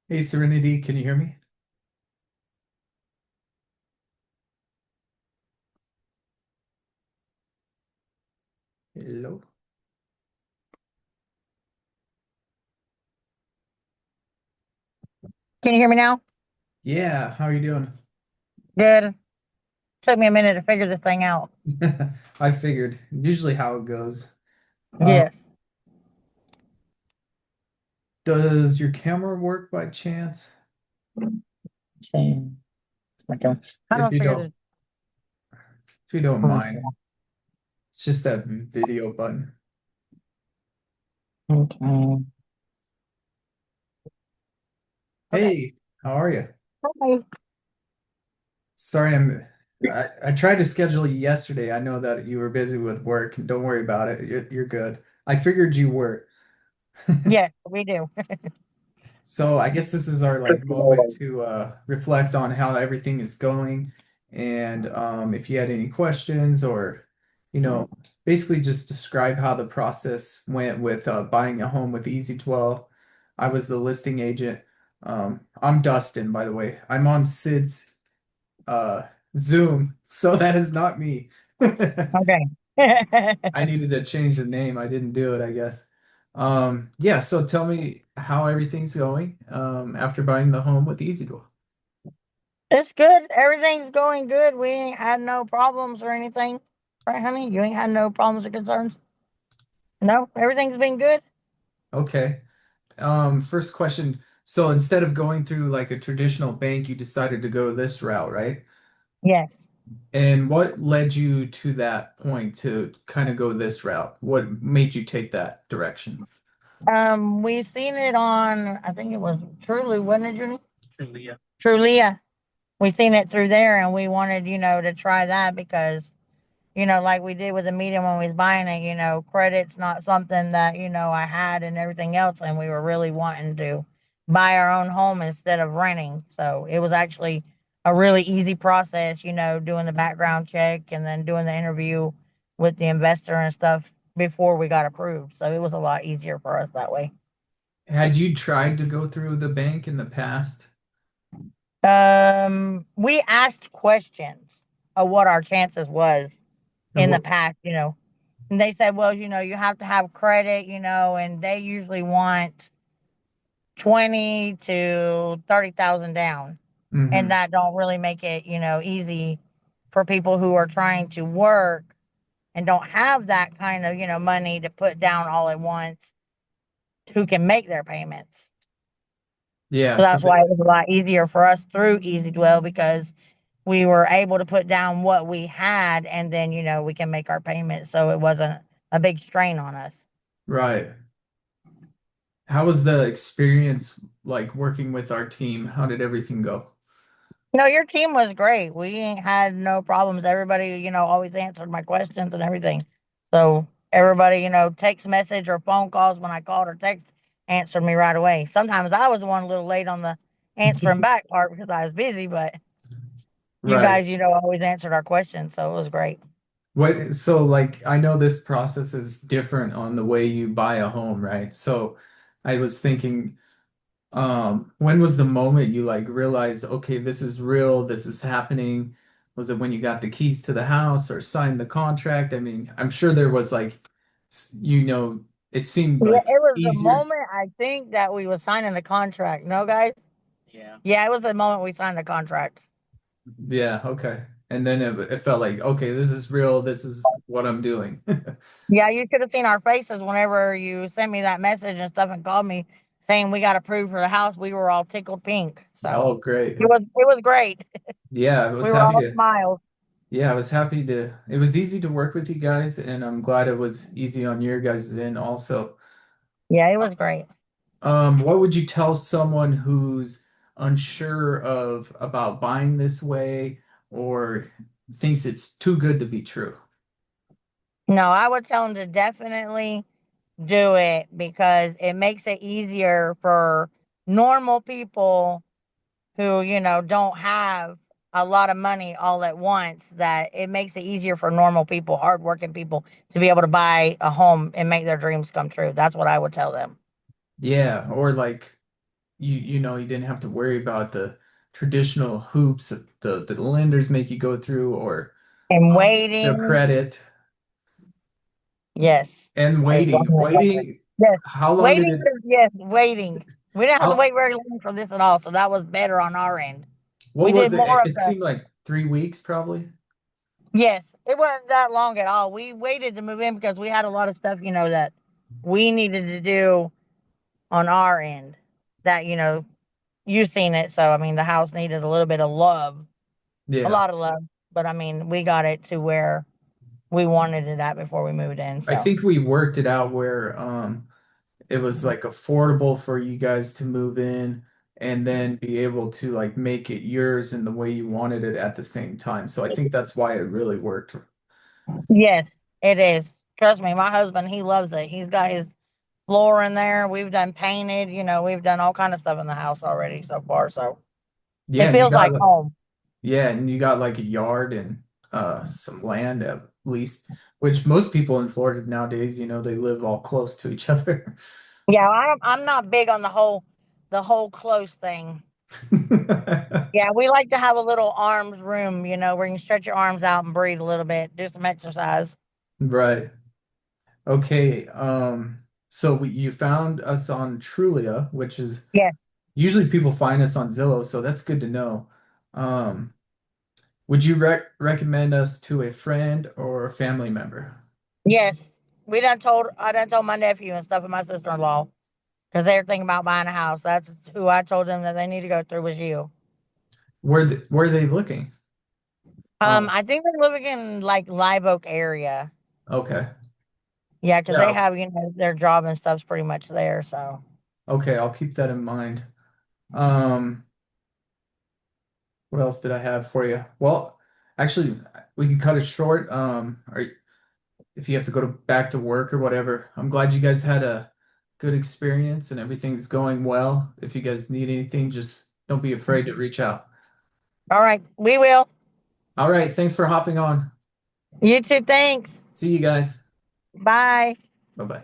Hey, Serenity, can you hear me? Hello. Can you hear me now? Yeah, how are you doing? Good. Took me a minute to figure this thing out. I figured, usually how it goes. Uh, Yes. does your camera work by chance? See. Okay. How do If I you figure don't, this? if you don't mind, Okay. it's just that video button. Okay. Okay. Hey, how are you? Okay. Sorry, I tried to schedule you yesterday. I know that you were busy with work. Don't worry about it. You're good. I figured you were. Yes, we do. So I guess this is our like moment to reflect on how everything is going, and if you had any questions or, you know, basically just describe how the process went with buying a home with Easy 12. I was the listing agent. I'm Dustin, by the way. I'm on Sid's uh, Zoom, so that is not me. Okay. I needed to change the name. I didn't do it, I guess. Yeah, so tell me how everything's going after buying the home with Easy Door. It's good. Everything's going good. We ain't had no problems or anything. Right, honey? You ain't had no problems or concerns? No, everything's been good. Okay. First question. So instead of going through like a traditional bank, you decided to go this route, right? Yes. And what led you to that point to kind of go this route? What made you take that direction? We seen it on, I think it was Truly, wasn't it, Junie? Trulia. We seen it through there and we wanted, to try that because like we did with the medium when we was buying it, credit's not something that, I had and everything else. And we were really wanting to buy our own home instead of renting. So it was actually a really easy process, doing the background check and then doing the interview with the investor and stuff before we got approved. So it was a lot easier for us that way. Had you tried to go through the bank in the past? We asked questions of what our chances was And in the what? past, And they said, well, you have to have credit, and they usually want 20 to 30,000 down. And Hmm. that don't really make it, easy for people who are trying to work and don't have that kind of, money to put down all at once who can make their payments. Yeah, So so that's why it was a lot easier for us through Easy Dwell because we were able to put down what we had and then, we can make our payments. So it wasn't a big strain on us. right. How was the experience like working with our team? How did everything go? No, your team was great. We ain't had no problems. Everybody, always answered my questions and everything. So everybody, text message or phone calls when I called or text answered me right away. Sometimes I was the one a little late on the answering back part because I was busy, but you Right. guys, always answered our questions. So it was great. What, so like I know this process is different on the way you buy a home, right? So I was thinking, when was the moment you like realized, okay, this is real, this is happening? Was it when you got the keys to the house or signed the contract? I mean, I'm sure there was like, it seemed Yeah, like it was the easier. moment I think that we was signing the contract. No, guys? Yeah, it was the moment we signed the contract. Yeah, okay. And then it felt like, okay, this is real, this is what I'm doing. Yeah, you should have seen our faces whenever you sent me that message and stuff and called me saying we got approved for the house. We were all tickled pink. So Oh, great. it was great. Yeah, I was We were happy all to. smiles. Yeah, I was happy to. It was easy to work with you guys, and I'm glad it was easy on your guys' end also. Yeah, it was great. What would you tell someone who's unsure of about buying this way or thinks it's too good to be true? No, I would tell them to definitely do it because it makes it easier for normal people who, don't have a lot of money all at once, that it makes it easier for normal people, hardworking people to be able to buy a home and make their dreams come true. That's what I would tell them. Yeah, or like you didn't have to worry about the traditional hoops that the lenders make you go through, or And their waiting. credit Yes. and waiting. Exactly. Waiting, Yes. how long did Waiting it, for, yes, waiting. We didn't have to how, wait very long for this at all, so that was better on our end. what We did was it? more It of it the, seemed like 3 weeks probably. yes, it wasn't that long at all. We waited to move in because we had a lot of stuff, that we needed to do on our end. That, you've seen it. So, I mean, the house needed a little bit of love, a Yeah. lot of love. But I mean, we got it to where we wanted it at before we moved in. I So, think we worked it out where it was like affordable for you guys to move in and then be able to like make it yours in the way you wanted it at the same time. So I think that's why it really worked. yes, it is. Trust me, my husband, he loves it. He's got his floor in there. We've done painted, we've done all kind of stuff in the house already so far. So, Yeah, it and you feels got like home. yeah, and you got like a yard and some land at least, which most people in Florida nowadays, they live all close to each other. Yeah, I'm not big on the whole close thing. Yeah, we like to have a little arms room, where you can stretch your arms out and breathe a little bit, do some exercise. Right. Okay. So you found us on Trulia, which is Yes, usually people find us on Zillow, so that's good to know. Um, would you recommend us to a friend or a family member? yes. I done told my nephew and stuff and my sister-in-law because they're thinking about buying a house. That's who I told them that they need to go through was you. Where are they looking? Oh, I think they're living in like Live Oak area. okay. Yeah, because they Yeah. have, their job and stuff's pretty much there. So, Okay, I'll keep that in mind. Um, what else did I have for you? Well, actually, we can cut it short. Or if you have to go back to work or whatever. I'm glad you guys had a good experience and everything's going well. If you guys need anything, just don't be afraid to reach out. all right, we will. All right, thanks for hopping on. You too. Thanks. See you guys. Bye. Bye-bye.